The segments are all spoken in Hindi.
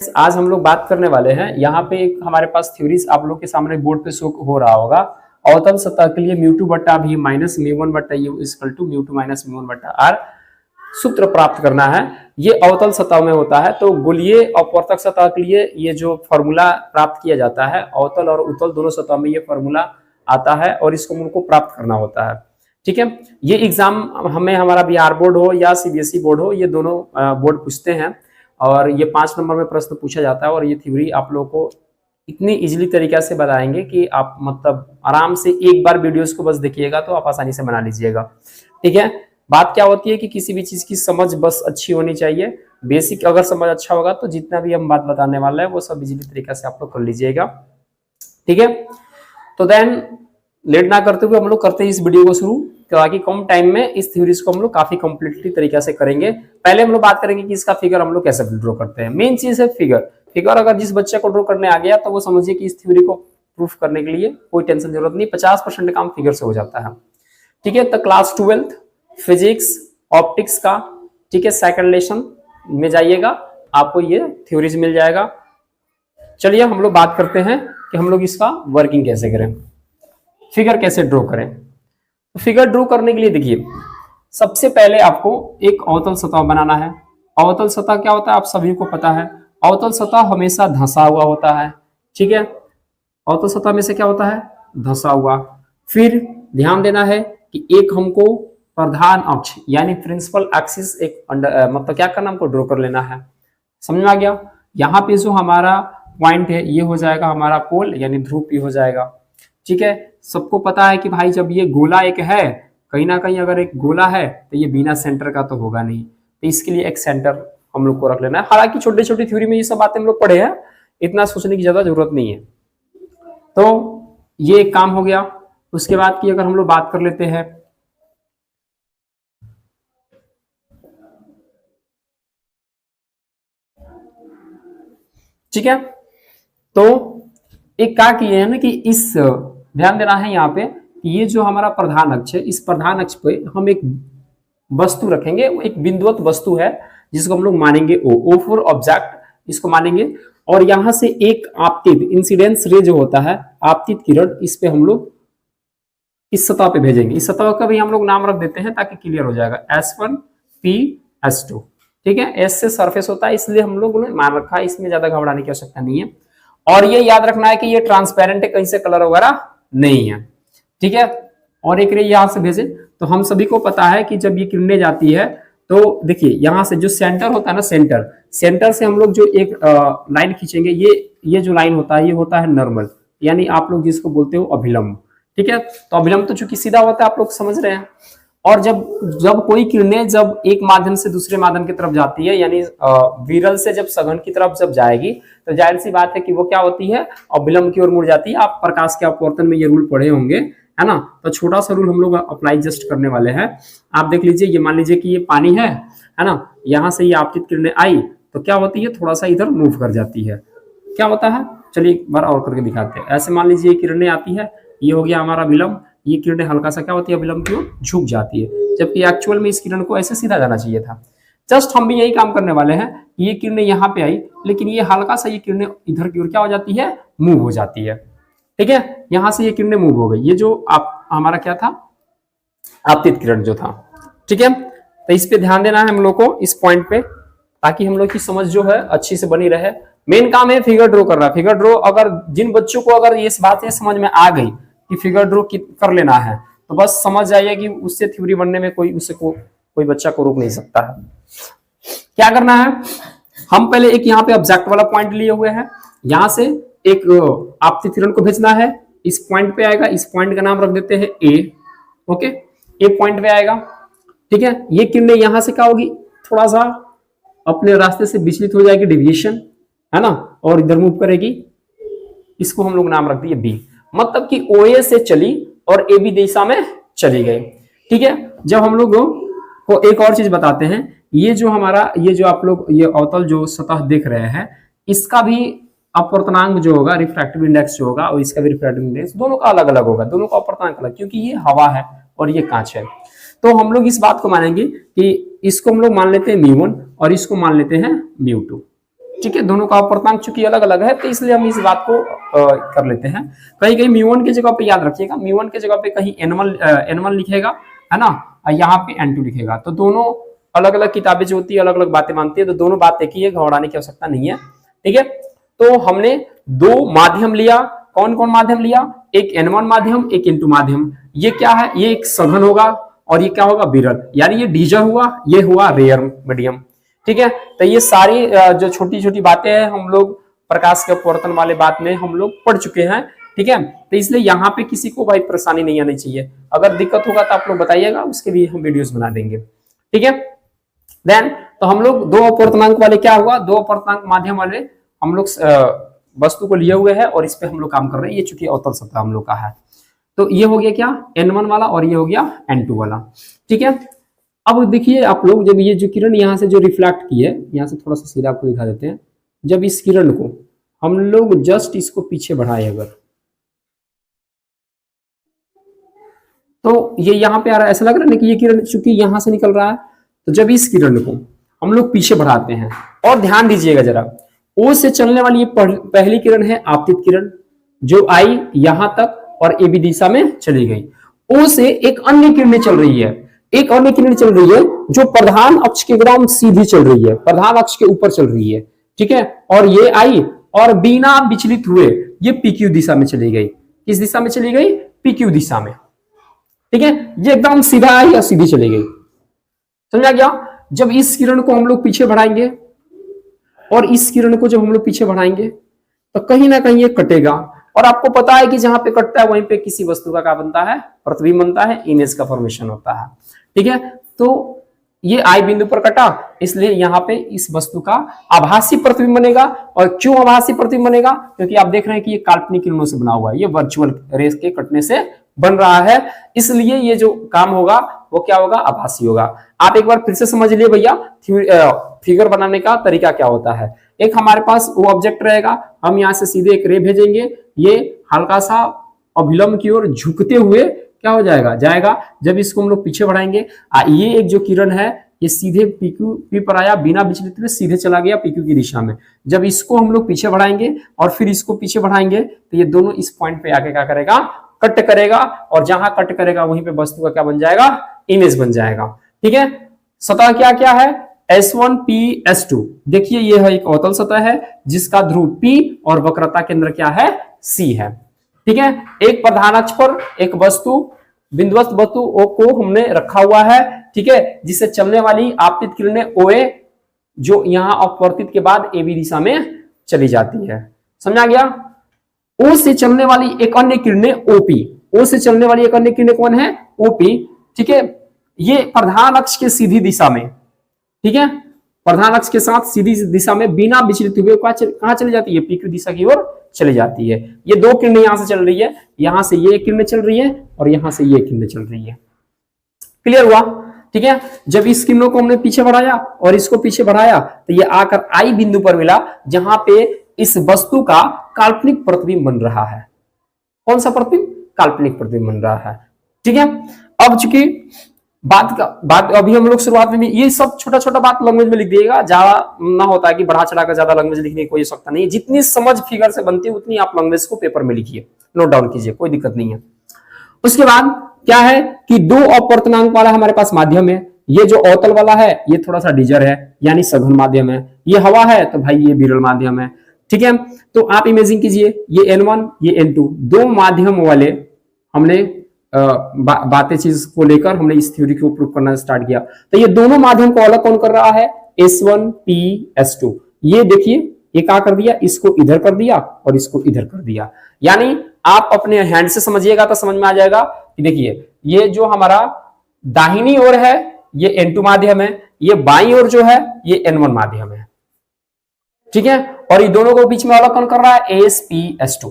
आज हम लोग बात करने वाले हैं, यहाँ पे एक हमारे पास थ्योरीज आप लोग के सामने बोर्ड पे शो हो रहा होगा। अवतल सतह के लिए म्यू टू बट्टा भी माइनस म्यू वन बट्टा u equal to mu two minus mu one बट्टा आर सूत्र प्राप्त करना है। ये अवतल सतह में होता है। तो गोलीय अपवर्तक सतह के लिए ये जो फॉर्मूला प्राप्त किया जाता है, अवतल और उत्तल दोनों सतह में ये फॉर्मूला आता है और इसको हमको प्राप्त करना होता है। ठीक है, ये एग्जाम हमें हमारा बिहार बोर्ड हो या सीबीएसई बोर्ड हो, ये दोनों बोर्ड पूछते हैं और ये 5 नंबर में प्रश्न पूछा जाता है। और ये थ्योरी आप लोगों को इतनी इजीली तरीका से बताएंगे कि आप मतलब आराम से एक बार वीडियोस को बस देखिएगा तो आप आसानी से बना लीजिएगा। ठीक है, बात क्या होती है कि किसी भी चीज की समझ बस अच्छी होनी चाहिए। बेसिक अगर समझ अच्छा होगा तो जितना भी हम बात बताने वाला है वो सब इजीली तरीका से आप लोग कर लीजिएगा। ठीक है, तो देन लेट ना करते हुए हम लोग करते हैं इस वीडियो को शुरू, ताकि कम टाइम में इस थ्योरीज को हम लोग काफी कंप्लीटली तरीका से करेंगे। पहले हम लोग बात करेंगे कि इसका फिगर हम लोग कैसे ड्रॉ करते हैं। मेन चीज है फिगर अगर जिस बच्चे को ड्रॉ करने आ गया तो वो समझिए कि इस थ्योरी को प्रूफ करने के लिए कोई टेंशन जरूरत नहीं, 50% काम फिगर से हो जाता है। ठीक है, तो क्लास 12 फिजिक्स ऑप्टिक्स का, ठीक है, सेकंड लेसन में जाइएगा, आपको ये थ्योरीज मिल जाएगा। चलिए हम लोग बात करते हैं कि हम लोग इसका वर्किंग कैसे करें, फिगर कैसे ड्रॉ करें। फिगर ड्रॉ करने के लिए देखिए, सबसे पहले आपको एक अवतल सतह बनाना है। अवतल सतह क्या होता है आप सभी को पता है। अवतल सतह हमेशा धंसा हुआ होता है। ठीक है, अवतल सतह में से क्या होता है, धंसा हुआ। फिर ध्यान देना है कि एक हमको प्रधान अक्ष यानी प्रिंसिपल एक्सिस एक मतलब क्या करना, हमको ड्रॉ कर लेना है। समझ में आ गया। यहाँ पे जो हमारा पॉइंट है ये हो जाएगा हमारा पोल यानी ध्रुव भी हो जाएगा। ठीक है, सबको पता है कि भाई जब ये गोला एक है, कहीं ना कहीं अगर एक गोला है तो ये बिना सेंटर का तो होगा नहीं, तो इसके लिए एक सेंटर हम लोग को रख लेना है। हालांकि छोटी छोटी थ्योरी में ये सब बातें हम लोग पढ़े हैं, इतना सोचने की ज्यादा जरूरत नहीं है। तो ये एक काम हो गया। उसके बाद की अगर हम लोग बात कर लेते हैं, ठीक है, तो एक क्या किए हैं ना कि इस ध्यान देना है यहाँ पे कि ये जो हमारा प्रधान अक्ष है, इस प्रधान अक्ष पे हम एक वस्तु रखेंगे, वो एक बिंदुवत वस्तु है जिसको हम लोग मानेंगे ओ फॉर ऑब्जेक्ट, इसको मानेंगे। और यहां से एक आपतित इंसिडेंस रे जो होता है, आपतित किरण, इस पे हम लोग इस सतह पे भेजेंगे। इस सतह का भी हम लोग नाम रख देते हैं ताकि क्लियर हो जाएगा, S1 P S2। ठीक है, एस से सरफेस होता है इसलिए हम लोग ने मान रखा है, इसमें ज्यादा घबराने की आवश्यकता नहीं है। और ये याद रखना है कि ये ट्रांसपेरेंट है, कहीं से कलर वगैरह नहीं है। ठीक है, और एक रे यहां से भेजे तो हम सभी को पता है कि जब ये किरणें जाती है तो देखिए यहाँ से जो सेंटर होता है ना, सेंटर से हम लोग जो एक लाइन खींचेंगे, ये जो लाइन होता है ये होता है नॉर्मल, यानी आप लोग जिसको बोलते हो अभिलंब। ठीक है, तो अभिलंब तो चूंकि सीधा होता है, आप लोग समझ रहे हैं। और जब कोई किरणें जब एक माध्यम से दूसरे माध्यम की तरफ जाती है, यानी विरल से जब सघन की तरफ जब जाएगी, तो जाहिर सी बात है कि वो क्या होती है, अभिलंब की ओर मुड़ जाती है। आप प्रकाश के अपवर्तन में ये रूल पढ़े होंगे, है ना। तो छोटा सा रूल हम लोग अप्लाई जस्ट करने वाले हैं। आप देख लीजिए, ये मान लीजिए कि ये पानी है ना, यहाँ से ये आपतित किरणें आई तो क्या होती है, थोड़ा सा इधर मूव कर जाती है। क्या होता है, चलिए एक बार और करके दिखाते हैं। ऐसे मान लीजिए किरणें आती है, ये हो गया हमारा विलंब, ये किरणें हल्का सा क्या होती है, विलंब की ओर झुक जाती है, जबकि एक्चुअल में इस किरण को ऐसे सीधा जाना चाहिए था। जस्ट हम भी यही काम करने वाले हैं। ये किरणें यहाँ पे आई, लेकिन ये हल्का सा ये किरणें इधर की ओर क्या हो जाती है, मूव हो जाती है। ठीक है, यहां से ये किरणें मूव हो गई, ये जो आप हमारा क्या था, आपतित किरण जो था। ठीक है, तो इस पे ध्यान देना है हम लोग को, इस पॉइंट पे, ताकि हम लोग की समझ जो है अच्छी से बनी रहे। मेन काम है फिगर ड्रॉ करना। फिगर ड्रॉ अगर जिन बच्चों को अगर इस बात से समझ में आ गई कि फिगर ड्रॉ कर लेना है, तो बस समझ जाइए कि उससे थ्योरी बनने में कोई बच्चा को रोक नहीं सकता है। क्या करना है, हम पहले एक यहाँ पे ऑब्जेक्ट वाला पॉइंट लिए हुए हैं, यहां से एक आपतित किरण को भेजना है, इस पॉइंट पे आएगा, इस पॉइंट का नाम रख देते हैं ए। ओके, ए पॉइंट पे आएगा। ठीक है, ये किरणें यहां से क्या होगी, थोड़ा सा अपने रास्ते से विचलित हो जाएगी, डिविएशन, है ना, और इधर मूव करेगी। इसको हम लोग नाम रख दिए बी, मतलब कि OA से चली और AB दिशा में चली गई। ठीक है, जब हम लोग को एक और चीज बताते हैं, ये जो हमारा ये जो आप लोग ये अवतल जो सतह देख रहे हैं, इसका भी अपवर्तनांक जो होगा, रिफ्रैक्टिव इंडेक्स जो होगा, और इसका भी रिफ्रैक्टिव इंडेक्स दोनों का अलग अलग होगा, दोनों का अपवर्तनांक अलग, क्योंकि ये हवा है और ये कांच है। तो हम लोग इस बात को मानेंगे कि इसको हम लोग मान लेते हैं μ1 और इसको मान लेते हैं μ2। ठीक है, दोनों का अपर्तांक चूंकि अलग अलग है तो इसलिए हम इस बात को कर लेते हैं। कहीं कहीं म्यू1 की जगह पे याद रखिएगा, म्यू1 की जगह पे कहीं n1 लिखेगा, है ना, और यहाँ पे n2 लिखेगा। तो दोनों अलग अलग किताबें जो होती है अलग अलग बातें मानती है, तो दोनों बात एक ही है, घबराने की आवश्यकता नहीं है। ठीक है, तो हमने दो माध्यम लिया। कौन कौन माध्यम लिया? एक n1 माध्यम, एक n2 माध्यम। ये क्या है? ये एक सघन होगा और ये क्या होगा? विरल, यानी ये डीजर हुआ, ये हुआ रेयर मीडियम। ठीक है, तो ये सारी जो छोटी छोटी बातें हैं हम लोग प्रकाश के अपवर्तन वाले बात में हम लोग पढ़ चुके हैं। ठीक है, तो इसलिए यहाँ पे किसी को भाई परेशानी नहीं आनी चाहिए। अगर दिक्कत होगा तो आप लोग बताइएगा, उसके लिए हम वीडियोस बना देंगे। ठीक है, देन तो हम लोग दो अपवर्तनांक वाले क्या हुआ, दो अपवर्तनांक माध्यम वाले हम लोग वस्तु को लिए हुए हैं और इस पे हम लोग काम कर रहे हैं। ये चूंकि अवतल सतह हम लोग का है, तो ये हो गया क्या? n1 वाला और ये हो गया n2 वाला। ठीक है, अब देखिए आप लोग, जब ये जो किरण यहाँ से जो रिफ्लेक्ट की है, यहाँ से थोड़ा सा सीधा आपको दिखा देते हैं। जब इस किरण को हम लोग जस्ट इसको पीछे बढ़ाए अगर, तो ये यहाँ पे आ रहा है, ऐसा लग रहा है कि ये किरण चूंकि यहाँ से निकल रहा है, तो जब इस किरण को हम लोग पीछे बढ़ाते हैं, और ध्यान दीजिएगा जरा, ओ से चलने वाली ये पहली किरण है आपतित किरण, जो आई यहां तक और ए बी दिशा में चली गई। ओ से एक अन्य किरण चल रही है, एक अन्य किरण चल रही है जो प्रधान अक्ष के एकदम सीधी चल रही है, प्रधान अक्ष के ऊपर चल रही है। ठीक है, और ये आई और बिना विचलित हुए ये पीक्यू दिशा में चली गई। किस दिशा में चली गई? पीक्यू दिशा में। ठीक है, ये एकदम सीधा आई और सीधी चली गई। समझा गया? जब इस किरण को हम लोग पीछे बढ़ाएंगे और इस किरण को जब हम लोग पीछे बढ़ाएंगे तो कहीं ना कहीं ये कटेगा, और आपको पता है कि जहां पे कटता है वहीं पे किसी वस्तु का क्या बनता है? प्रतिबिंब बनता है, इमेज का फॉर्मेशन होता है। ठीक है, तो ये आई बिंदु पर कटा, इसलिए यहाँ पे इस वस्तु का आभासी प्रतिबिंब बनेगा। और क्यों आभासी प्रतिबिंब बनेगा? क्योंकि आप देख रहे हैं कि ये काल्पनिक किरणों से बना हुआ है, ये वर्चुअल रेस के कटने से बन रहा है, इसलिए ये जो काम होगा वो क्या होगा? आभासी होगा। आप एक बार फिर से समझ लिए भैया फिगर बनाने का तरीका क्या होता है। एक हमारे पास वो ऑब्जेक्ट रहेगा, हम यहाँ से सीधे एक रे भेजेंगे, ये हल्का सा अभिलंब की ओर झुकते हुए क्या हो जाएगा। जब इसको हम लोग पीछे बढ़ाएंगे, ये एक जो किरण है ये सीधे पी पर आया, बिना विचलित हुए सीधे चला गया पीक्यू की दिशा में। जब इसको हम लोग पीछे बढ़ाएंगे और फिर इसको पीछे बढ़ाएंगे तो ये दोनों इस पॉइंट पे आके क्या करेगा? कट करेगा, और जहां कट करेगा वहीं पे वस्तु का क्या बन जाएगा? इमेज बन जाएगा। ठीक है, सतह क्या क्या है? S1 P S2। देखिए ये है एक अवतल सतह है जिसका ध्रुव P और वक्रता केंद्र क्या है? C है। ठीक है, एक प्रधान अक्ष पर एक वस्तु बिंदुवत वस्तु O को हमने रखा हुआ है। ठीक है, जिससे चलने वाली आपतित किरणें OA जो यहाँ अपवर्तित के बाद AB दिशा में चली जाती है। समझा गया? O से चलने वाली एक अन्य किरणें OP, O से चलने वाली एक अन्य किरणें कौन है? OP। ठीक है, ये प्रधान अक्ष के सीधी दिशा में, ठीक है, प्रधान अक्ष के साथ सीधी दिशा में बिना विचलित हुए कहां चली जाती है? पीक्यू दिशा की ओर चली जाती है। ये दो किरणें यहां से चल रही है, यहां से ये किरणें चल रही है और यहां से ये किरणें चल रही है। क्लियर हुआ? ठीक है, जब इस किरणों को हमने पीछे बढ़ाया और इसको पीछे बढ़ाया तो ये आकर आई बिंदु पर मिला, जहां पे इस वस्तु का काल्पनिक प्रतिबिंब बन रहा है। कौन सा प्रतिबिंब? काल्पनिक प्रतिबिंब बन रहा है। ठीक है, अब चूंकि बात अभी हम लोग शुरुआत में ये सब छोटा छोटा बात लैंग्वेज में लिख दिएगा, ज्यादा ना होता है कि बढ़ा चढ़ाकर ज्यादा लैंग्वेज लिखने की कोई आवश्यकता नहीं है। जितनी समझ फिगर से बनती है उतनी आप लैंग्वेज को पेपर में लिखिए, नोट डाउन कीजिए, कोई दिक्कत नहीं है। उसके बाद क्या है कि दो अपवर्तनांक वाला हमारे पास माध्यम है। ये जो अवतल वाला है ये थोड़ा सा डीजर है, यानी सघन माध्यम है। ये हवा है तो भाई ये विरल माध्यम है। ठीक है, तो आप इमेजिन कीजिए ये N1 ये N2 दो माध्यम वाले हमने बातें चीज को लेकर हमने इस थ्योरी को प्रूव करना स्टार्ट किया। तो ये दोनों माध्यम को अलग कौन कर रहा है? S1 P S2। ये देखिए ये क्या कर दिया, इसको इधर कर दिया और इसको इधर कर दिया। यानी आप अपने हैंड से समझिएगा तो समझ में आ जाएगा कि देखिए ये जो हमारा दाहिनी ओर है ये N2 माध्यम है, ये बाईं ओर जो है ये N1 माध्यम है। ठीक है, और ये दोनों को बीच में अलग कौन कर रहा है? ASP/S2।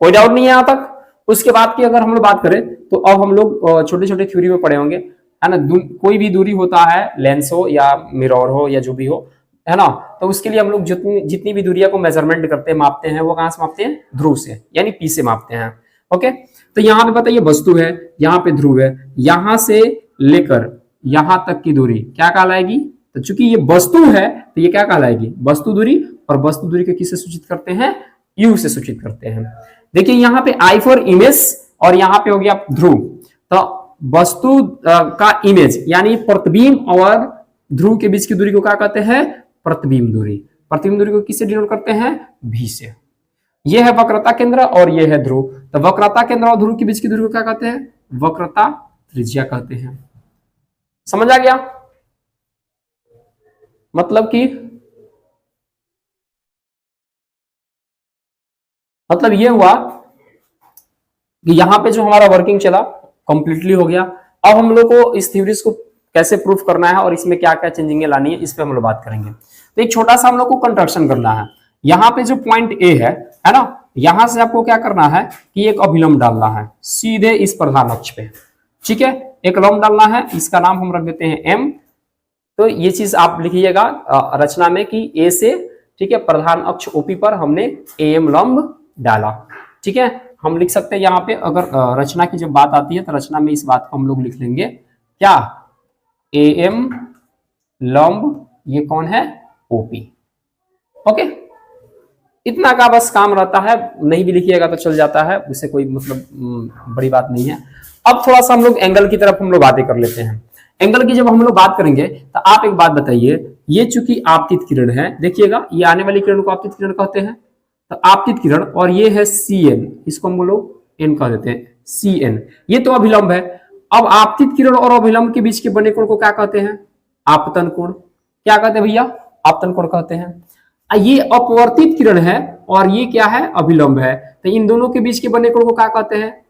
कोई डाउट नहीं है यहां तक? उसके बाद की अगर हम लोग बात करें तो अब हम लोग छोटे छोटे थ्योरी में पढ़े होंगे, है ना। कोई भी दूरी होता है, लेंस हो या मिरर हो या जो भी हो, है ना, तो उसके लिए हम लोग जितनी भी दूरिया को मेजरमेंट करते हैं, मापते हैं, वो कहां से मापते हैं? ध्रुव से, यानी P से मापते हैं। ओके, तो यहाँ पे बताइए वस्तु है, यहाँ पे ध्रुव है, यहां से लेकर यहां तक की दूरी क्या कहलाएगी? तो चूंकि ये वस्तु है तो ये क्या कहलाएगी? वस्तु दूरी। और वस्तु दूरी को किससे सूचित करते हैं, यू से सूचित करते हैं। देखिए यहाँ पे आई फॉर इमेज और यहाँ पे हो गया ध्रुव। तो वस्तु का इमेज यानी प्रतिबिंब और ध्रुव के बीच की दूरी को क्या कहते हैं, प्रतिबिंब दूरी। प्रतिबिंब दूरी को किससे डिनोट करते हैं, भी से। ये है वक्रता केंद्र और ये है ध्रुव। तो वक्रता केंद्र और ध्रुव के बीच की दूरी को क्या कहते हैं, वक्रता त्रिज्या कहते हैं। समझ आ गया, मतलब ये हुआ कि यहां पे जो हमारा वर्किंग चला कंप्लीटली हो गया। अब हम लोग को इस थ्योरीज को कैसे प्रूफ करना है और इसमें क्या क्या चेंजिंग लानी है, इस पे हम लोग बात करेंगे। तो एक छोटा सा हम लोग को कंस्ट्रक्शन करना है। यहाँ पे जो पॉइंट ए है ना, यहां से आपको क्या करना है कि एक अभिलंब डालना है सीधे इस प्रधान अक्ष पे। ठीक है, एक लंब डालना है, इसका नाम हम रख देते हैं एम। तो ये चीज आप लिखिएगा रचना में कि ए से, ठीक है, प्रधान अक्ष ओपी पर हमने एम लंब डाला। ठीक है, हम लिख सकते हैं यहाँ पे, अगर रचना की जब बात आती है तो रचना में इस बात को हम लोग लिख लेंगे क्या, एम लंब, ये कौन है, ओपी। ओके, इतना का बस काम रहता है, नहीं भी लिखिएगा तो चल जाता है, उससे कोई मतलब बड़ी बात नहीं है। अब थोड़ा सा हम लोग एंगल की तरफ हम लोग बातें कर लेते हैं। एंगल की जब हम लोग बात करेंगे तो आप एक बात बताइए, ये चूंकि आपतित किरण है, देखिएगा ये आने वाली किरण को आपतित किरण कहते हैं। तो आपतित किरण और ये है सी एन, इसको हम लोग एन कह देते हैं, सी एन, ये तो अभिलंब है। अब आपतित किरण और अभिलंब के बीच के बने कोण को क्या कहते हैं, आपतन कोण। क्या कहते हैं भैया, आपतन कोण कहते हैं। ये अपवर्तित किरण है और ये क्या है, अभिलंब है। तो इन दोनों के बीच के बने कोण को क्या कहते हैं,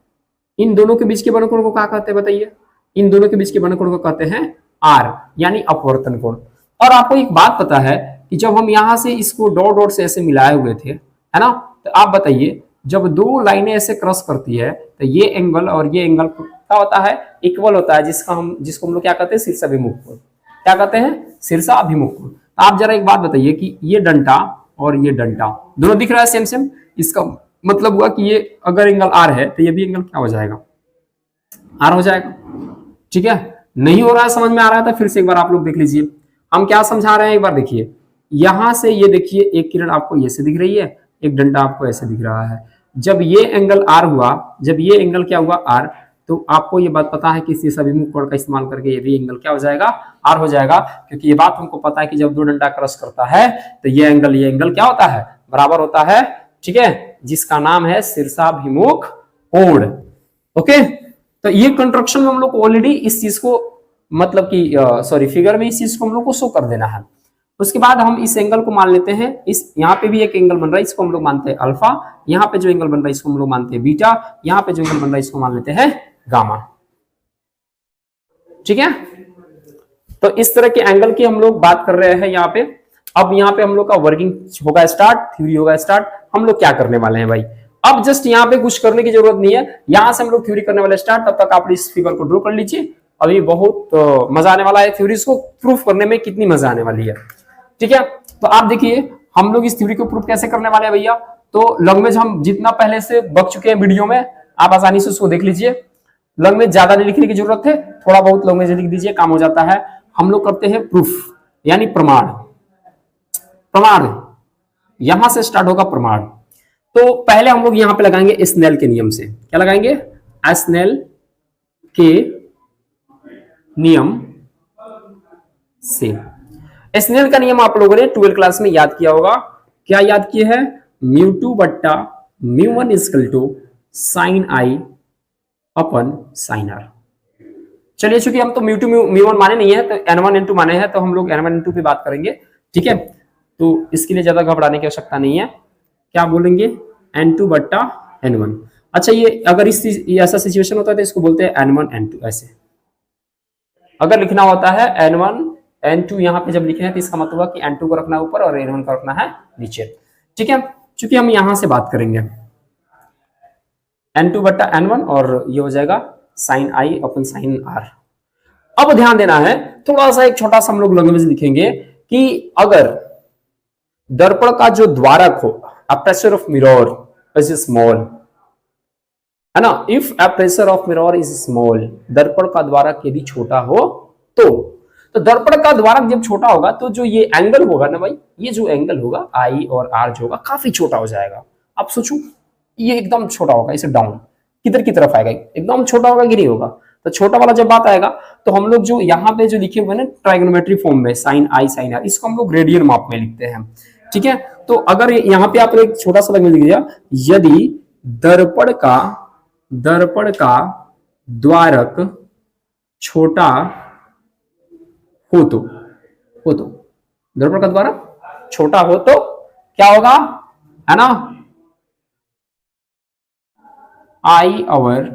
इन दोनों के बीच के बने कोण को क्या कहते हैं बताइए, इन दोनों के बीच के बने कोण को कहते हैं आर, यानी अपवर्तन कोण। और आपको एक बात पता है कि जब हम यहां से इसको डॉट डॉट से ऐसे मिलाए हुए थे, है ना, तो आप बताइए जब दो लाइनें ऐसे क्रॉस करती है तो ये एंगल और ये एंगल क्या होता है, इक्वल होता है, जिसको हम लोग क्या कहते हैं, शीर्षाभिमुख कोण। क्या कहते हैं, शीर्षाभिमुख कोण। आप जरा एक बात बताइए कि ये डंटा और ये डंटा दोनों दिख रहा है सेम सेम, इसका मतलब हुआ कि ये अगर एंगल आर है तो ये भी एंगल क्या हो जाएगा, आर हो जाएगा। ठीक है, नहीं हो रहा है, समझ में आ रहा है तो फिर से एक बार आप लोग देख लीजिए हम क्या समझा रहे हैं। एक बार देखिए, यहां से ये देखिए एक किरण आपको ये से दिख रही है, एक डंडा आपको ऐसे दिख रहा है। जब ये एंगल आर हुआ, जब ये एंगल क्या हुआ, आर, तो आपको ये बात पता है कि शीर्षाभिमुख कोण का इस्तेमाल करके ये भी एंगल क्या हो जाएगा, आर हो जाएगा। क्योंकि ये बात हमको पता है कि जब दो डंडा क्रॉस करता है तो ये एंगल क्या होता है, बराबर होता है। ठीक है, जिसका नाम है शीर्षाभिमुख कोण। ओके, तो ये कंस्ट्रक्शन में हम लोग ऑलरेडी इस चीज को मतलब कि सॉरी फिगर में इस चीज को हम लोग को शो कर देना है। उसके बाद हम इस एंगल को मान लेते हैं, इस यहाँ पे भी एक एंगल बन रहा है, इसको हम लोग मानते हैं अल्फा। यहाँ पे जो एंगल बन रहा है इसको हम लोग मानते हैं बीटा। यहाँ पे जो एंगल बन रहा है इसको मान लेते हैं गामा। ठीक है, तो इस तरह के एंगल की हम लोग बात कर रहे हैं यहाँ पे। अब यहाँ पे हम लोग का वर्किंग होगा स्टार्ट, थ्योरी होगा स्टार्ट। हम लोग क्या करने वाले हैं भाई, अब जस्ट यहाँ पे कुछ करने की जरूरत नहीं है, यहां से हम लोग थ्योरी करने वाले स्टार्ट। तब तक आप इस फिगर को ड्रॉ कर लीजिए, अभी बहुत मजा आने वाला है थ्योरीज को प्रूफ करने में, कितनी मजा आने वाली है। ठीक है, तो आप देखिए हम लोग इस थ्योरी को प्रूफ कैसे करने वाले हैं भैया। तो लैंग्वेज हम जितना पहले से बक चुके हैं वीडियो में, आप आसानी से उसको देख लीजिए। लैंग्वेज ज्यादा नहीं लिखने की जरूरत है, थोड़ा बहुत लैंग्वेज लिख दीजिए, काम हो जाता है। हम लोग करते हैं प्रूफ, यानी प्रमाण। प्रमाण यहां से स्टार्ट होगा प्रमाण। तो पहले हम लोग यहां पे लगाएंगे स्नेल के नियम से। क्या लगाएंगे, स्नेल के नियम से। स्नेल का नियम आप लोगों ने 12th क्लास में याद किया होगा। क्या याद किए हैं, μ2 बट्टा μ1 equal to sine I upon sine R. चलिए, चूंकि हम तो μ2 μ1 माने नहीं है, तो n1 n2 माने हैं, तो हम लोग n1 n2 पे बात करेंगे। ठीक है, तो इसके लिए ज्यादा घबराने की आवश्यकता नहीं है। क्या बोलेंगे, n2 बट्टा n1। अच्छा, ये अगर ऐसा सिचुएशन होता है तो इसको बोलते हैं n1 n2। ऐसे अगर लिखना होता है n1 n2, यहाँ पे जब लिखे हैं तो इसका मतलब है कि n2 को रखना है ऊपर और n1 को रखना है नीचे। ठीक है, चूंकि हम यहां से बात करेंगे n2 बट्टा n1 और ये हो जाएगा sine I upon sine R. अब ध्यान देना है, थोड़ा सा एक छोटा सा हम लोग लैंग्वेज लिखेंगे कि अगर दर्पण का जो द्वारक हो, aperture of mirror is small, है ना, if aperture of mirror is small, दर्पण का द्वारक यदि छोटा हो तो तो दर्पण का द्वारक जब छोटा होगा तो जो ये एंगल होगा ना भाई, ये जो एंगल होगा आई और आर जो होगा काफी छोटा हो जाएगा। आप सोचो ये एकदम छोटा होगा, इसे डाउन किधर की तरफ आएगा, एकदम छोटा होगा कि नहीं होगा। तो छोटा वाला जब बात आएगा तो हम लोग जो यहाँ पे जो लिखे हुए ना ट्राइगोनोमेट्री फॉर्म में साइन आई साइन आर, इसको हम लोग रेडियन माप में लिखते हैं, ठीक है। तो अगर यहाँ पे आप एक छोटा सा लिख दीजिए, यदि दर्पण का द्वारक छोटा हो तो दर्पण का द्वारक छोटा हो तो क्या होगा, है ना, आई और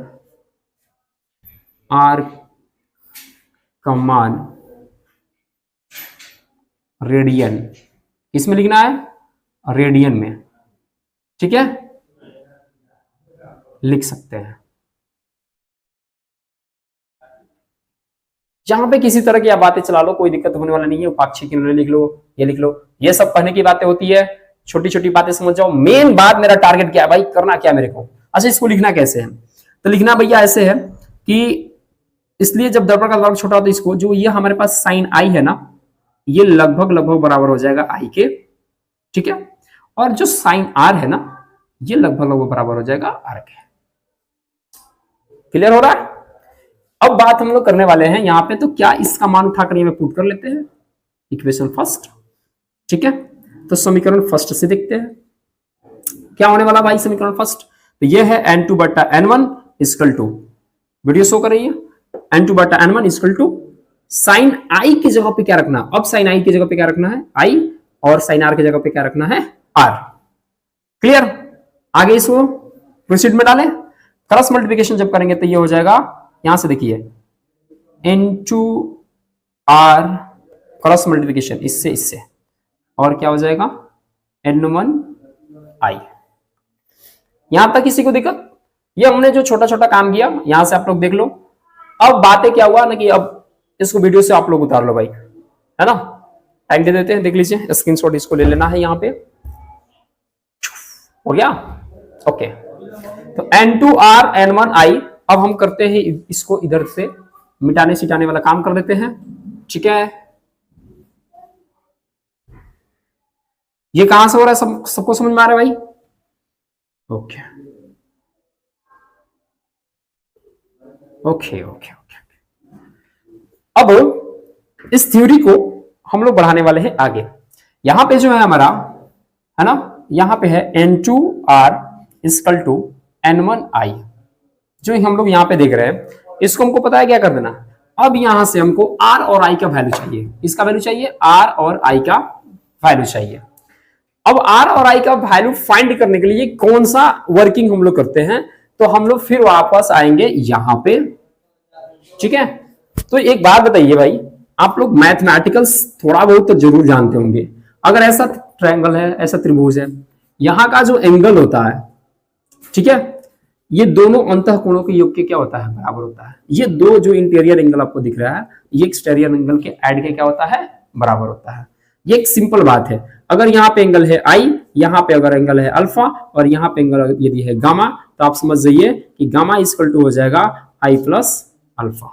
आर का मान रेडियन, इसमें लिखना है रेडियन में, ठीक है, लिख सकते हैं। जहां पे किसी तरह की आप बातें चला लो, कोई दिक्कत होने वाला नहीं है। उपाक्षी किन्होंने लिख लो, ये लिख लो, ये सब पढ़ने की बातें होती है, छोटी छोटी बातें समझ जाओ। मेन बात मेरा टारगेट क्या है भाई, करना क्या मेरे को। अच्छा इसको लिखना कैसे है, तो लिखना भैया ऐसे है कि इसलिए जब दर्पण का द्वारक छोटा हो तो इसको जो ये हमारे पास साइन आई है ना, ये लगभग बराबर हो जाएगा आई के, ठीक है, और जो साइन आर है ना, ये लगभग बराबर हो जाएगा आर के। क्लियर हो रहा है। अब बात हम लोग करने वाले हैं यहाँ पे, तो क्या इसका मान उठाकर ये में पुट कर लेते हैं इक्वेशन फर्स्ट, ठीक है। तो समीकरण फर्स्ट से देखते हैं क्या होने वाला भाई। समीकरण फर्स्ट तो ये है n2 बटा n1 equal to, video show कर रही है, n2 बटा n1 इक्वल टू साइन आई की जगह पे क्या रखना, अब साइन आई की जगह पे क्या रखना है आई, और साइन आर की जगह पे क्या रखना है आर। क्लियर। आगे इसको प्रोसीड में डालें, क्रॉस मल्टीप्लिकेशन जब करेंगे तो ये हो जाएगा, यहां से देखिए n2 r क्रॉस मल्टीप्लिकेशन इससे और क्या हो जाएगा n1 i। यहां तक किसी को दिक्कत, ये हमने जो छोटा छोटा काम किया यहां से आप लोग देख लो। अब बातें क्या हुआ ना कि अब इसको वीडियो से आप लोग उतार लो भाई, है ना, टाइम दे देते हैं, देख लीजिए स्क्रीनशॉट इसको ले लेना है, यहां पे हो गया ओके। तो n2r n1i, अब हम करते हैं इसको इधर से मिटाने सिटाने वाला काम कर लेते हैं, ठीक है। ये कहां से हो रहा है, सबको समझ में आ रहा है भाई, ओके ओके ओके ओके। अब इस थ्योरी को हम लोग बढ़ाने वाले हैं आगे। यहां पे जो है हमारा, है ना, यहां पे है n2r इक्वल टू n1i, जो हम लोग यहां पे देख रहे हैं, इसको हमको पता है क्या कर देना। अब यहां से हमको r और i का वैल्यू चाहिए, इसका वैल्यू चाहिए, r और i का वैल्यू चाहिए। अब r और i का वैल्यू फाइंड करने के लिए कौन सा वर्किंग हम लोग करते हैं, तो हम लोग फिर वापस आएंगे यहां पे, ठीक है। तो एक बात बताइए भाई, आप लोग मैथमेटिकल्स थोड़ा बहुत तो जरूर जानते होंगे। अगर ऐसा ट्रायंगल है, ऐसा त्रिभुज है, यहां का जो एंगल होता है, ठीक है, ये दोनों अंतःकोणों के योग के क्या होता है, बराबर होता है। ये दो जो इंटीरियर एंगल आपको दिख रहा है, ये एक्सटीरियर एंगल के ऐड के क्या होता है, बराबर होता है। ये एक सिंपल बात है। अगर यहाँ पे एंगल है आई, यहाँ पे अगर एंगल है अल्फा, और यहाँ पे एंगल यदि है गामा, तो आप समझ जाइए कि गामा इक्वल टू हो जाएगा आई प्लस अल्फा।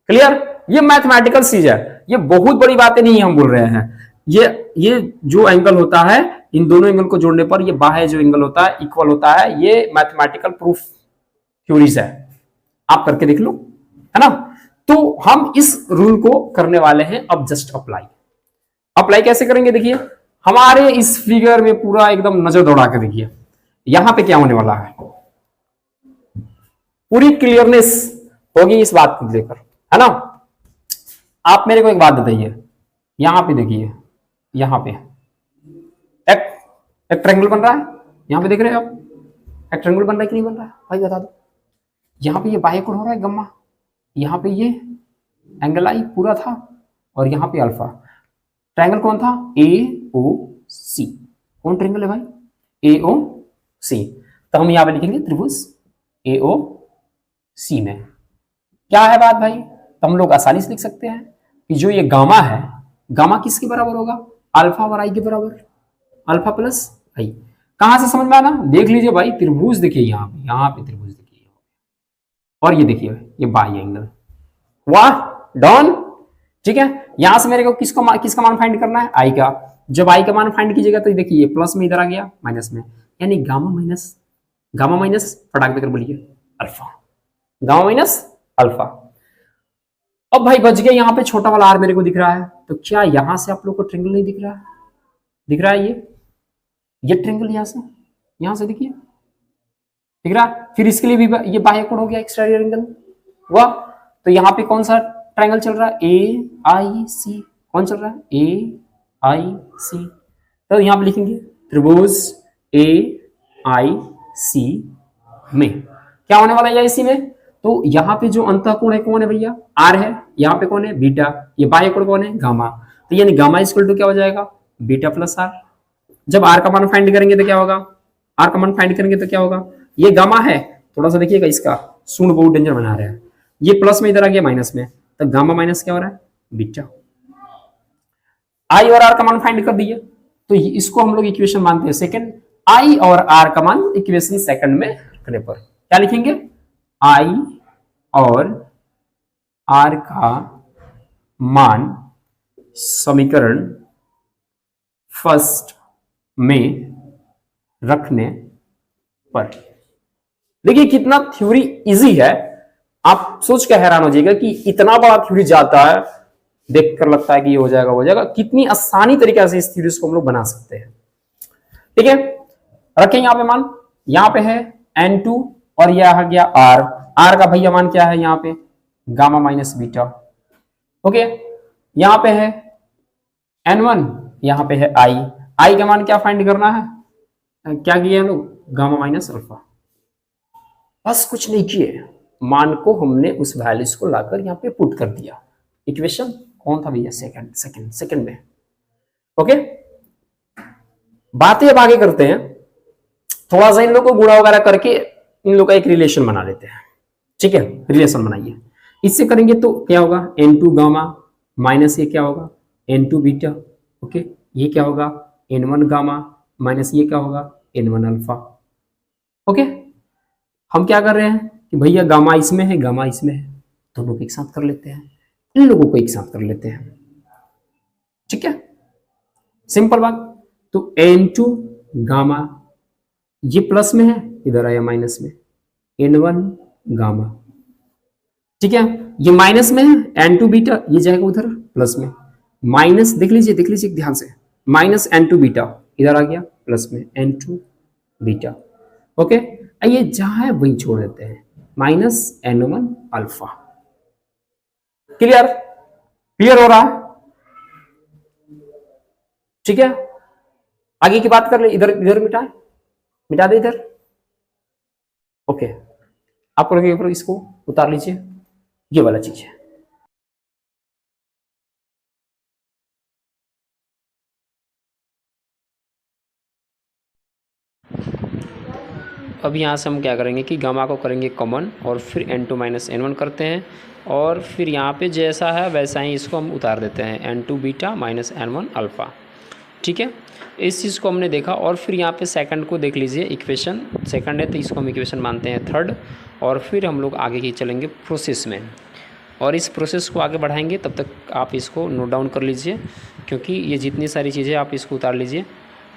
क्लियर। ये मैथमेटिकल चीज है, ये बहुत बड़ी बातें नहीं हम बोल रहे हैं। ये जो एंगल होता है, इन दोनों एंगल को जोड़ने पर ये बाह्य जो एंगल होता है इक्वल होता है। ये मैथमेटिकल प्रूफ थ्योरीज है, आप करके देख लो, है ना। तो हम इस रूल को करने वाले हैं अब जस्ट अप्लाई कैसे करेंगे, देखिए हमारे इस फिगर में पूरा एकदम नजर दौड़ा के देखिए, यहां पे क्या होने वाला है, पूरी क्लियरनेस होगी इस बात को लेकर, है ना। आप मेरे को एक बात बताइए, यहां पे देखिए, यहां पे एक ट्रायंगल बन रहा है, यहां पे देख रहे हैं आप, एक ट्रायंगल बन रहा है कि नहीं बन रहा है भाई, बता दो। यहां पे ये बाह्य कोण हो रहा है गम्मा, यहां पे ये एंगल आई पूरा था, और यहां पे अल्फा। ट्रायंगल कौन था, AOC। कौन ट्रायंगल है भाई, AOC। तो हम यहां पे लिखेंगे त्रिभुज AOC में क्या है बात भाई, तो हम लोग आसानी से लिख सकते हैं कि जो ये गामा है, गामा किसके बराबर होगा, अल्फा और आई के बराबर, अल्फा प्लस आई। कहां से समझ में आना, देख लीजिए भाई, त्रिभुज देखिए यहाँ पे त्रिभुज देखिए, और ये देखिए ये बाह्य एंगल, वाह डन। ठीक है। यहां से मेरे को किसका मान फाइंड करना है, आई का। जब आई का मान फाइंड कीजिएगा तो देखिए ये प्लस में इधर आ गया माइनस में, यानी गामा माइनस फटाक देकर बोलिए अल्फा, गामा माइनस अल्फा। अब भाई बच गया, यहाँ पे छोटा वाला आर मेरे को दिख रहा है, तो क्या यहां से आप लोग को ट्रेंगल नहीं दिख रहा है, दिख रहा है ये ट्रेंगल यहां से देखिए दिख रहा है। फिर इसके लिए भी ये बाह्य कोण हो गया, एक्सटीरियर एंगल हुआ। तो यहाँ पे कौन सा ट्रायंगल चल रहा है, ए आई सी, कौन चल रहा है, ए आई सी। तो यहाँ पे लिखेंगे त्रिभुज ए आई सी में क्या होने वाला है, इसी में। तो यहाँ पे जो अंतःकोण है कौन है भैया, आर है, यहाँ पे कौन है बीटा, ये बाह्य कोण कौन है गामा। तो यानी गामा इक्वल टू क्या हो जाएगा, बीटा प्लस आर। जब आर का मान फाइंड करेंगे तो क्या होगा, आर का मान फाइंड करेंगे तो क्या होगा, ये गामा है, थोड़ा सा देखिएगा इसका शून्य बहुत डेंजर बना रहा है, ये प्लस में इधर आ गया माइनस में, तो गामा माइनस क्या हो रहा है, बीटा। आई और आर का मान फाइंड कर दिए, तो इसको हम लोग इक्वेशन मानते हैं सेकंड। आई और आर का मान इक्वेशन सेकंड में रखने पर क्या लिखेंगे, आई और आर का मान समीकरण फर्स्ट में रखने पर। देखिए कितना थ्योरी इजी है, आप सोच के हैरान हो जाएगा कि इतना बड़ा थ्योरी जाता है, देखकर लगता है कि ये हो जाएगा, कितनी आसानी तरीके से इस थ्योरी को हम लोग बना सकते हैं। ठीक है, रखें यहां पे मान, यहां पे है N2 और यह आ गया R का भैया मान क्या है यहाँ पे, गामा माइनस बीटा। ओके, यहां पे है N1, यहां पे है I का मान क्या फाइंड करना है, क्या किए हम लोग, गामा माइनस अल्फा। बस कुछ नहीं किए, मान को हमने उस वैल्यूज को लाकर यहाँ पे पुट कर दिया। इक्वेशन कौन था भैया, सेकंड में। ओके, बातें अब आगे करते हैं, थोड़ा सा इन लोग को गुणा वगैरह करके इन लोग का एक रिलेशन बना लेते हैं। ठीक है, रिलेशन बनाइए, इससे करेंगे तो क्या होगा, N2 गामा माइनस ये क्या होगा, N2 बीटा। ओके, ये क्या होगा, N1 गामा माइनस ये क्या होगा, N1 अल्फा। ओके, हम क्या कर रहे हैं कि भैया गामा इसमें है, गामा इसमें है, दोनों को एक साथ कर लेते हैं, इन लोगों को एक साथ कर लेते हैं। ठीक है, सिंपल बात। तो N2 गामा ये प्लस में है, इधर आया माइनस में, N1 गामा। ठीक है, ये माइनस में है, N2 बीटा ये जाएगा उधर प्लस में, माइनस देख लीजिए ध्यान से, माइनस N2 बीटा इधर आ गया प्लस में N2 बीटा। ओके, ये जहां है वही छोड़ देते हैं, माइनस N1 अल्फा। क्लियर हो रहा है। ठीक है, आगे की बात कर ले, इधर मिटा दे इधर। ओके, आप ऊपर इसको उतार लीजिए, ये वाला चीज है। अब यहाँ से हम क्या करेंगे कि गामा को करेंगे कॉमन और फिर N2 माइनस N1 करते हैं, और फिर यहाँ पे जैसा है वैसा ही इसको हम उतार देते हैं, N2 beta minus N1 alpha. ठीक है, इस चीज़ को हमने देखा, और फिर यहाँ पे सेकंड को देख लीजिए, इक्वेशन सेकंड है तो इसको हम इक्वेशन मानते हैं थर्ड, और फिर हम लोग आगे की चलेंगे प्रोसेस में, और इस प्रोसेस को आगे बढ़ाएंगे। तब तक आप इसको नोट डाउन कर लीजिए, क्योंकि ये जितनी सारी चीज़ें आप इसको उतार लीजिए,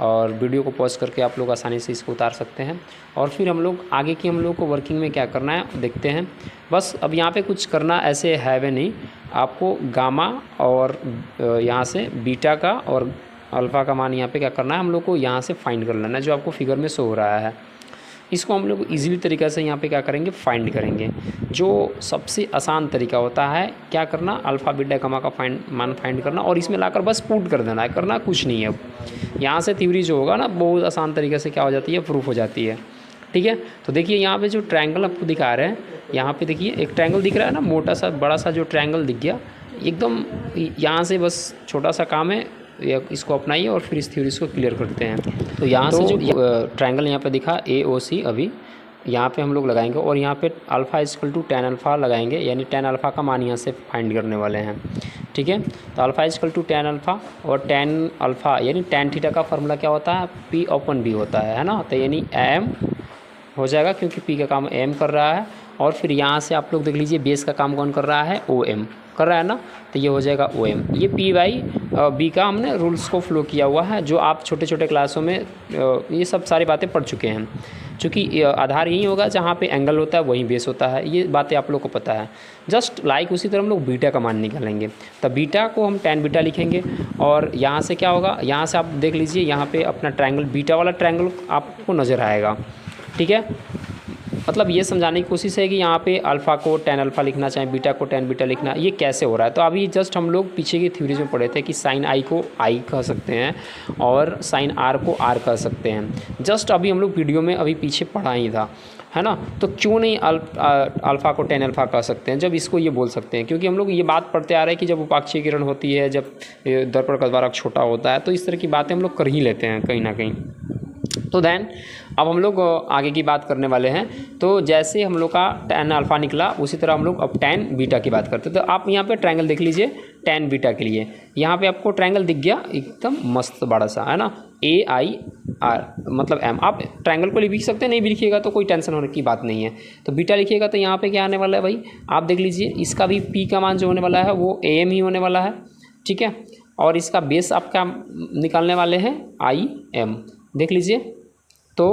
और वीडियो को पॉज करके आप लोग आसानी से इसको उतार सकते हैं। और फिर हम लोग आगे की हम लोग को वर्किंग में क्या करना है देखते हैं। बस अब यहाँ पे कुछ करना ऐसे है वे नहीं, आपको गामा और यहाँ से बीटा का और अल्फ़ा का मान यहाँ पे क्या करना है, हम लोग को यहाँ से फाइंड कर लेना है, जो आपको फिगर में शो हो रहा है। इसको हम लोग इजीली तरीक़े से यहाँ पे क्या करेंगे, फाइंड करेंगे। जो सबसे आसान तरीका होता है क्या करना, अल्फ़ा बीटा गामा का मान फाइंड करना, और इसमें लाकर बस पुट कर देना है, करना कुछ नहीं है। अब यहाँ से थ्योरी जो होगा ना, बहुत आसान तरीके से क्या हो जाती है, प्रूफ हो जाती है। ठीक है, तो देखिए यहाँ पे जो ट्रायंगल आपको दिखा रहे हैं, यहाँ पे देखिए एक ट्रायंगल दिख रहा है ना, मोटा सा बड़ा सा जो ट्रायंगल दिख गया एकदम, यहाँ से बस छोटा सा काम है, इसको अपनाइए और फिर इस थ्योरीज को क्लियर करते हैं। तो यहाँ से जो ट्रायंगल यहाँ पे दिखा AOC, अभी यहाँ पे हम लोग लगाएंगे, और यहाँ पे alpha equal to tan alpha लगाएंगे, यानी tan अल्फ़ा का मान यहाँ से फाइंड करने वाले हैं। ठीक है, तो alpha equal to tan alpha, और tan अल्फ़ा यानी tan थीटा का फार्मूला क्या होता है, P/B होता है ना, तो यानी m हो जाएगा, क्योंकि P का काम m कर रहा है। और फिर यहाँ से आप लोग देख लीजिए बेस का काम कौन कर रहा है, OM। कर रहा है ना, तो ये हो जाएगा ओ एम। ये पी बाई बी का हमने रूल्स को फ्लो किया हुआ है, जो आप छोटे छोटे क्लासों में ये सब सारी बातें पढ़ चुके हैं। चूँकि आधार यही होगा जहाँ पे एंगल होता है वहीं बेस होता है, ये बातें आप लोग को पता है। जस्ट लाइक उसी तरह हम लोग बीटा का मान निकालेंगे, तब बीटा को हम tan बीटा लिखेंगे। और यहाँ से क्या होगा, यहाँ से आप देख लीजिए, यहाँ पे अपना ट्रायंगल बीटा वाला ट्रायंगल आपको नज़र आएगा, ठीक है। मतलब ये समझाने की कोशिश है कि यहाँ पे अल्फ़ा को tan अल्फ़ा लिखना, चाहे बीटा को tan बीटा लिखना, ये कैसे हो रहा है। तो अभी जस्ट हम लोग पीछे की थ्योरीज में पढ़े थे कि साइन आई को आई कह सकते हैं और साइन आर को आर कह सकते हैं। जस्ट अभी हम लोग वीडियो में अभी पीछे पढ़ा ही था, है ना। तो क्यों नहीं अल्फ़ा को tan अल्फ़ा कह सकते हैं, जब इसको ये बोल सकते हैं, क्योंकि हम लोग ये बात पढ़ते आ रहे हैं कि जब उपाक्षीय किरण होती है, जब दर्पण का द्वारक छोटा होता है, तो इस तरह की बातें हम लोग कर ही लेते हैं कहीं ना कहीं। तो देन अब हम लोग आगे की बात करने वाले हैं। तो जैसे हम लोग का tan अल्फ़ा निकला, उसी तरह हम लोग अब tan बीटा की बात करते हैं। तो आप यहाँ पे ट्रायंगल देख लीजिए tan बीटा के लिए, यहाँ पे आपको ट्रायंगल दिख गया एकदम मस्त बड़ा सा, है ना, AIR मतलब M। आप ट्रायंगल को लिख सकते हैं, नहीं भी लिखिएगा तो कोई टेंशन होने की बात नहीं है। तो बीटा लिखिएगा तो यहाँ पे क्या आने वाला है भाई, आप देख लीजिए, इसका भी P का मान जो होने वाला है वो AM ही होने वाला है, ठीक है। और इसका बेस आपका निकालने वाले हैं IM, देख लीजिए। तो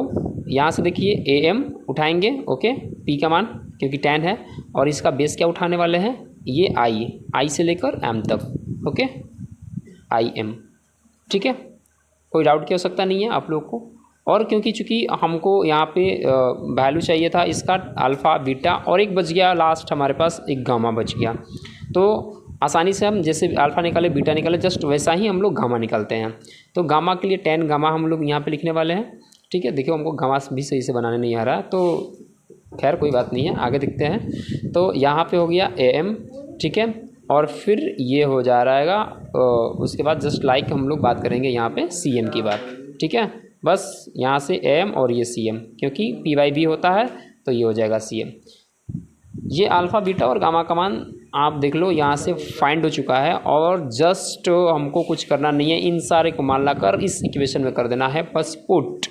यहाँ से देखिए AM उठाएंगे, ओके, P का मान क्योंकि tan है, और इसका बेस क्या उठाने वाले हैं, ये I से लेकर M तक, ओके, IM, ठीक है। कोई डाउट की आवश्यकता नहीं है आप लोग को। और क्योंकि चूँकि हमको यहाँ पे वैल्यू चाहिए था इसका अल्फ़ा बीटा, और एक बच गया लास्ट हमारे पास, एक गामा बच गया। तो आसानी से हम जैसे अल्फ़ा निकाले बीटा निकाले, जस्ट वैसा ही हम लोग गामा निकालते हैं। तो गामा के लिए tan गामा हम लोग यहाँ पे लिखने वाले हैं, ठीक है। देखिए हमको गामा भी सही से बनाने नहीं आ रहा, तो खैर कोई बात नहीं है, आगे देखते हैं। तो यहाँ पे हो गया AM, ठीक है, और फिर ये हो जा रहेगा उसके बाद जस्ट लाइक हम लोग बात करेंगे यहाँ पे CM की बात, ठीक है। बस यहाँ से AM और ये CM, क्योंकि P/B होता है तो ये हो जाएगा CM। ये अल्फ़ा बीटा और गामा का मान आप देख लो यहाँ से फाइंड हो चुका है, और जस्ट हमको कुछ करना नहीं है, इन सारे को मान लाकर इस इक्वेशन में कर देना है बस पुट।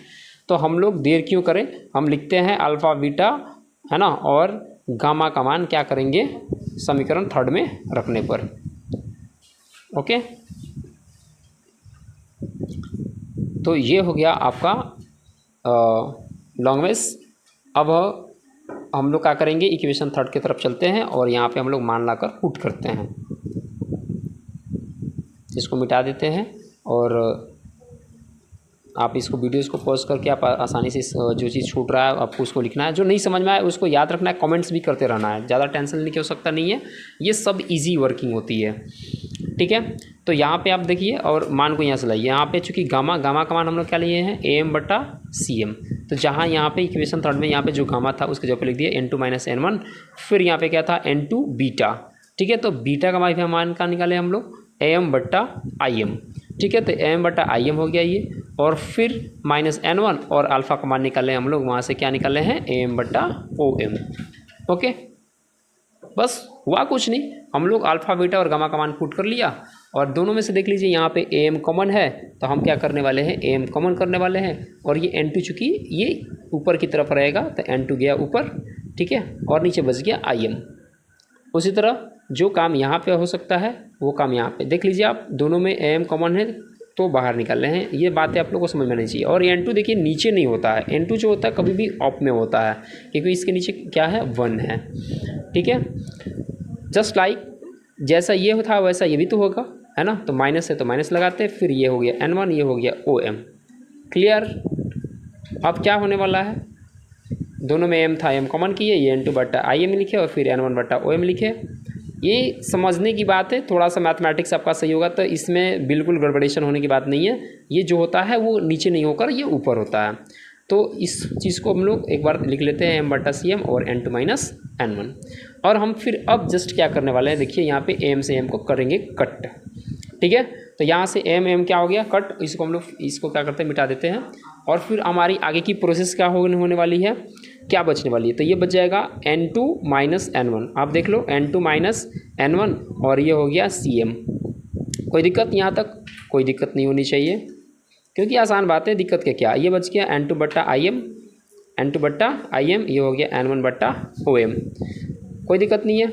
तो हम लोग देर क्यों करें, हम लिखते हैं अल्फ़ा बीटा, है ना, और गामा का मान क्या करेंगे समीकरण 3 में रखने पर, ओके। तो ये हो गया आपका लॉन्गवेज। अब हम लोग क्या करेंगे, इक्वेशन 3 की तरफ चलते हैं और यहाँ पे हम लोग मान लाकर पुट करते हैं। इसको मिटा देते हैं और आप इसको वीडियोस को पॉज करके आप आसानी से जो चीज़ छूट रहा है आपको उसको लिखना है, जो नहीं समझ में आए उसको याद रखना है, कमेंट्स भी करते रहना है, ज़्यादा टेंशन लेने की आवश्यकता नहीं है, ये सब इजी वर्किंग होती है, ठीक है। तो यहाँ पे आप देखिए और मान को यहाँ से लाइए, यहाँ पे चूँकि गामा का मान हम लोग क्या लिए हैं AM/CM। तो जहाँ यहाँ पे इक्वेशन 3 में यहाँ पे जो गामा था उसके जगह पे लिख दिया N2 - N1, फिर यहाँ पे क्या था N2 बीटा, ठीक है। तो बीटा का मान का निकाले हम लोग AM/IM, ठीक है। तो AM/IM हो गया ये, और फिर -N1 और अल्फ़ा का मान निकाले हम लोग, वहाँ से क्या निकाले हैं AM/OM, ओके। बस हुआ कुछ नहीं, हम लोग अल्फ़ा बीटा और गामा का मान पुट कर लिया, और दोनों में से देख लीजिए यहाँ पे AM कॉमन है, तो हम क्या करने वाले हैं AM कॉमन करने वाले हैं, और ये N2 चूँकि ये ऊपर की तरफ रहेगा तो N2 गया ऊपर, ठीक है, और नीचे बच गया IM। उसी तरह जो काम यहाँ पे हो सकता है वो काम यहाँ पे देख लीजिए आप, दोनों में AM कॉमन है तो बाहर निकाल रहे हैं, ये बातें आप लोगों को समझ में आनी चाहिए। और N2 देखिए नीचे नहीं होता है, N2 जो होता है कभी भी अप में होता है, क्योंकि इसके नीचे क्या है 1 है, ठीक है। जस्ट लाइक जैसा ये था वैसा ये भी तो होगा, है ना। तो माइनस है तो माइनस लगाते हैं, फिर ये हो गया N1, ये हो गया OM, क्लियर। अब क्या होने वाला है, दोनों में M था, M कॉमन किए, ये N2/IM लिखे और फिर N1/OM लिखे। ये समझने की बात है, थोड़ा सा मैथमेटिक्स आपका सही होगा तो इसमें बिल्कुल गड़बड़ेशन होने की बात नहीं है। ये जो होता है वो नीचे नहीं होकर ये ऊपर होता है। तो इस चीज़ को हम लोग एक बार लिख लेते हैं M/CM और N2 - N1। और हम फिर अब जस्ट क्या करने वाले हैं, देखिए यहाँ पे M से M को करेंगे कट, ठीक है। तो यहाँ से M क्या हो गया कट, इसको हम लोग इसको क्या करते हैं मिटा देते हैं, और फिर हमारी आगे की प्रोसेस क्या होने वाली है, क्या बचने वाली है, तो ये बच जाएगा N2 - N1। आप देख लो N2 - N1 और ये हो गया CM। कोई दिक्कत यहाँ तक, कोई दिक्कत नहीं होनी चाहिए क्योंकि आसान बात है, दिक्कत क्या, ये बच गया N2/IM, ये हो गया N1/OM, कोई दिक्कत नहीं है।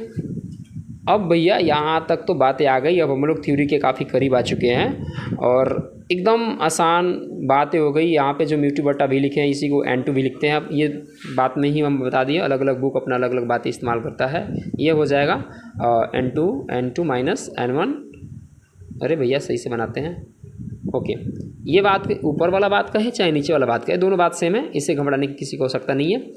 अब भैया यहाँ तक तो बातें आ गई। अब हम लोग थ्योरी के काफ़ी करीब आ चुके हैं और एकदम आसान बातें हो गई। यहाँ पे जो म्यू बटा भी लिखे हैं इसी को N2 भी लिखते हैं। अब ये बात में ही हम बता दिए, अलग अलग बुक अपना अलग अलग बातें इस्तेमाल करता है। ये हो जाएगा N2 माइनस N1। अरे भैया सही से बनाते हैं। ओके, ये बात ऊपर वाला बात का है चाहे नीचे वाला बात का है, दोनों बात सेम है, इसे घबराने की किसी को आवश्यकता नहीं है।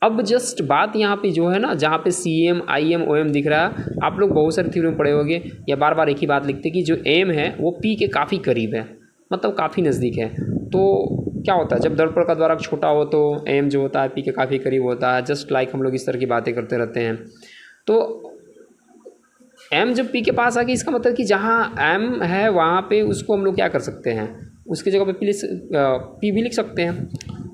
अब जस्ट बात यहाँ पे जो है ना, जहाँ पे CM IM OM दिख रहा है, आप लोग बहुत सारे थ्योरी में पढ़े होंगे या बार बार एक ही बात लिखते कि जो M है वो P के काफ़ी करीब है, मतलब काफ़ी नज़दीक है। तो क्या होता है जब दर्पण का द्वारक छोटा हो तो M जो होता है P के काफ़ी करीब होता है। जस्ट लाइक हम लोग इस तरह की बातें करते रहते हैं। तो M जब P के पास आ गई, इसका मतलब कि जहाँ M है वहाँ पे उसको हम लोग क्या कर सकते हैं, उसकी जगह पे P भी लिख सकते हैं।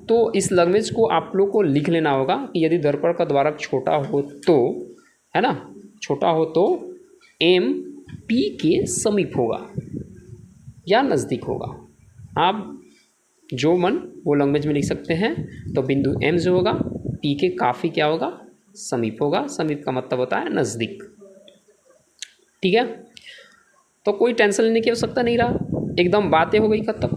तो इस लैंग्वेज को आप लोग को लिख लेना होगा कि यदि दर्पण का द्वारक छोटा हो तो, है ना, छोटा हो तो M P के समीप होगा या नज़दीक होगा। आप जो मन वो लैंग्वेज में लिख सकते हैं। तो बिंदु M जो होगा P के काफ़ी क्या होगा, समीप होगा। समीप का मतलब होता है नज़दीक। ठीक है, तो कोई टेंशन लेने की आवश्यकता नहीं रहा, एकदम बातें हो गई खत्म।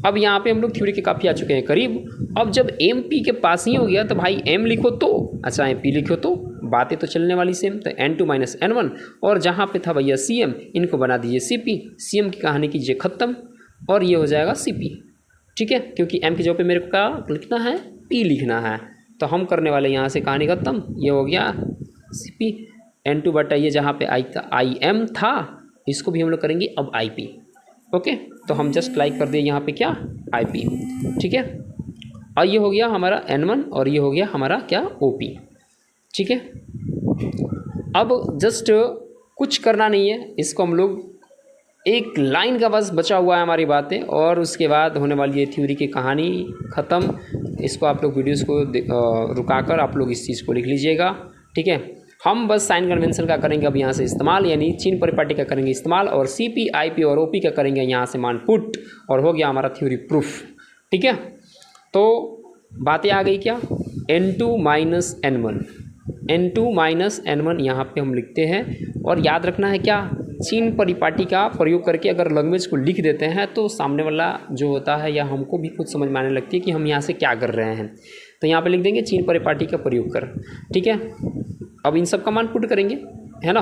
अब यहाँ पे हम लोग थ्योरी के काफ़ी आ चुके हैं करीब। अब जब M P के पास ही हो गया तो भाई M लिखो तो अच्छा P लिखो तो बातें तो चलने वाली सेम। तो N2 माइनस N1 और जहाँ पे था भैया CM, इनको बना दीजिए CP। CM की कहानी कीजिए ख़त्म और ये हो जाएगा CP। ठीक है, क्योंकि M की जगह पे मेरे को क्या लिखना है, P लिखना है। तो हम करने वाले यहाँ से कहानी ख़त्म, ये हो गया CP। N2 बटा ये जहाँ पे IM था, इसको भी हम लोग करेंगे अब IP। ओके, तो हम जस्ट लाइक कर दिए यहाँ पे क्या, IP। ठीक है, और ये हो गया हमारा N1 और ये हो गया हमारा क्या, OP। ठीक है, अब जस्ट कुछ करना नहीं है, इसको हम लोग एक लाइन का बस बचा हुआ है हमारी बातें और उसके बाद होने वाली है थ्योरी की कहानी ख़त्म। इसको आप लोग वीडियोज़ को रुकाकर आप लोग इस चीज़ को लिख लीजिएगा। ठीक है, हम बस साइन कन्वेंशन का करेंगे अब यहाँ से इस्तेमाल, यानी चिन्ह परिपाटी का करेंगे इस्तेमाल और CP IP और OP का करेंगे यहाँ से मान पुट और हो गया हमारा थ्योरी प्रूफ। ठीक है, तो बातें आ गई क्या, N2 माइनस N1 यहाँ पे हम लिखते हैं। और याद रखना है क्या, चिन्ह परिपाटी का प्रयोग करके अगर लैंग्वेज को लिख देते हैं तो सामने वाला जो होता है या हमको भी खुद समझ में आने लगती है कि हम यहाँ से क्या कर रहे हैं। तो यहाँ पे लिख देंगे चिन्ह परिपाटी का प्रयोग कर। ठीक है, अब इन सब का मान पुट करेंगे, है ना।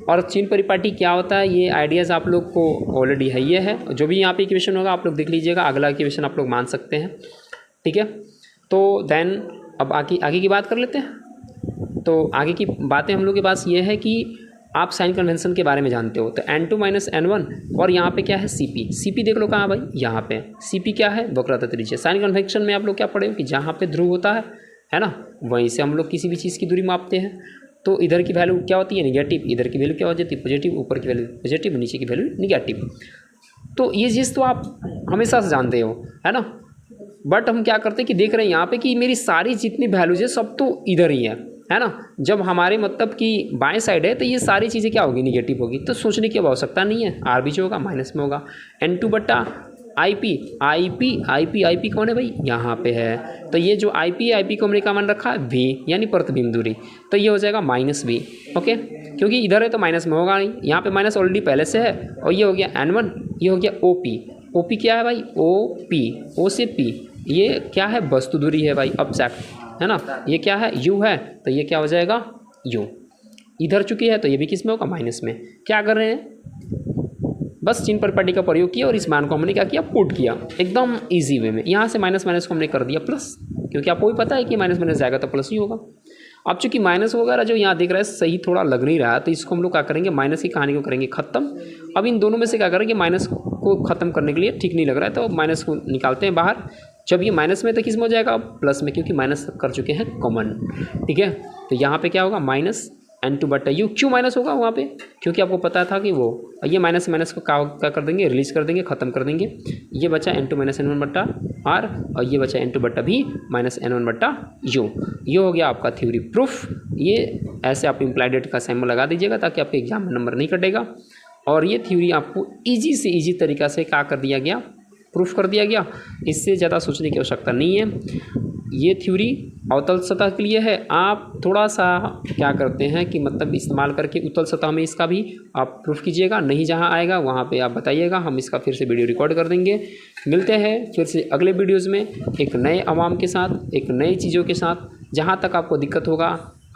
और चिन्ह परिपाटी क्या होता है ये आइडियाज़ आप लोग को ऑलरेडी है, ये है। जो भी यहाँ पे इक्वेशन होगा आप लोग देख लीजिएगा, अगला इक्वेशन आप लोग मान सकते हैं। ठीक है, तो देन अब आगे की बात कर लेते हैं। तो आगे की बातें हम लोग के पास ये है कि आप साइन कन्वेंशन के बारे में जानते हो। तो N2 माइनस N1 और यहाँ पे क्या है CP देख लो कहाँ भाई, यहाँ पे CP क्या है, वक्रता त्रिज्या। साइन कन्वेंशन में आप लोग क्या पढ़े हो कि जहाँ पे ध्रुव होता है ना, वहीं से हम लोग किसी भी चीज़ की दूरी मापते हैं। तो इधर की वैल्यू क्या होती है, निगेटिव, इधर की वैल्यू क्या हो जाती है, पॉजिटिव, ऊपर की वैल्यू पॉजिटिव, नीचे की वैल्यू निगेटिव। तो ये चीज़ तो आप हमेशा से जानते हो, है ना। बट हम क्या करते हैं कि देख रहे हैं यहाँ पे कि मेरी सारी जितनी वैल्यूज है सब तो इधर ही है ना। जब हमारे मतलब कि बाएं साइड है तो ये सारी चीज़ें क्या होगी, निगेटिव होगी। तो सोचने की आवश्यकता नहीं है, आर भी जो होगा माइनस में होगा। N2 बट्टा IP कौन है भाई, यहाँ पे है। तो ये जो IP को हमने क्या मान रखा है, V यानी प्रतिबिंब दूरी। तो ये हो जाएगा -V। ओके, क्योंकि इधर है तो माइनस में होगा नहीं, यहाँ पे माइनस ऑलरेडी पहले से है। और ये हो गया N1, ये हो गया OP क्या है भाई, O से P, ये क्या है, वस्तु दूरी है भाई, ऑब्जेक्ट, है ना। ये क्या है, U है, तो ये क्या हो जाएगा U। इधर चुकी है तो ये भी किस में होगा, माइनस में। क्या कर रहे हैं, बस चिन्ह परिपाटी का प्रयोग किया और इस मान को हमने क्या किया, पुट किया एकदम इजी वे में। यहाँ से माइनस को हमने कर दिया प्लस, क्योंकि आपको भी पता है कि माइनस जाएगा तो प्लस ही होगा। अब चूंकि माइनस वगैरह जो यहाँ दिख रहा है सही थोड़ा लग नहीं रहा है, तो इसको हम लोग क्या करेंगे, माइनस की कहानी को करेंगे ख़त्म। अब इन दोनों में से क्या करेंगे, माइनस को ख़त्म करने के लिए ठीक नहीं लग रहा है तो माइनस को निकालते हैं बाहर। जब ये माइनस में तो किस में हो जाएगा, प्लस में, क्योंकि माइनस कर चुके हैं कॉमन। ठीक है, तो यहाँ पे क्या होगा, माइनस N2 बट्टा U। क्यों माइनस होगा वहाँ पे, क्योंकि आपको पता था कि वो ये माइनस को क्या कर देंगे, रिलीज कर देंगे, ख़त्म कर देंगे। ये बचा N2 माइनस N1 बट्टा R और ये बचा N2 बट्टा V माइनस N1 बट्टा U। ये हो गया आपका थ्योरी प्रूफ। ये ऐसे आप इम्प्लाइड डेट का सिंबल लगा दीजिएगा ताकि आपके एग्जाम में नंबर नहीं कटेगा। और ये थ्योरी आपको ईजी से ईजी तरीक़ा से क्या कर दिया गया, प्रूफ कर दिया गया। इससे ज़्यादा सोचने की आवश्यकता नहीं है। ये थ्योरी अवतल सतह के लिए है। आप थोड़ा सा क्या करते हैं कि मतलब इस्तेमाल करके उत्तल सतह में इसका भी आप प्रूफ कीजिएगा, नहीं जहाँ आएगा वहाँ पे आप बताइएगा, हम इसका फिर से वीडियो रिकॉर्ड कर देंगे। मिलते हैं फिर से अगले वीडियोज़ में एक नए अवाम के साथ, एक नई चीज़ों के साथ। जहाँ तक आपको दिक्कत होगा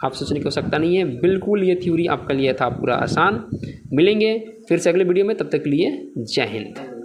आप सोचने की आवश्यकता नहीं है, बिल्कुल ये थ्योरी आपके लिए था पूरा आसान। मिलेंगे फिर से अगले वीडियो में, तब तक के लिए जय हिंद।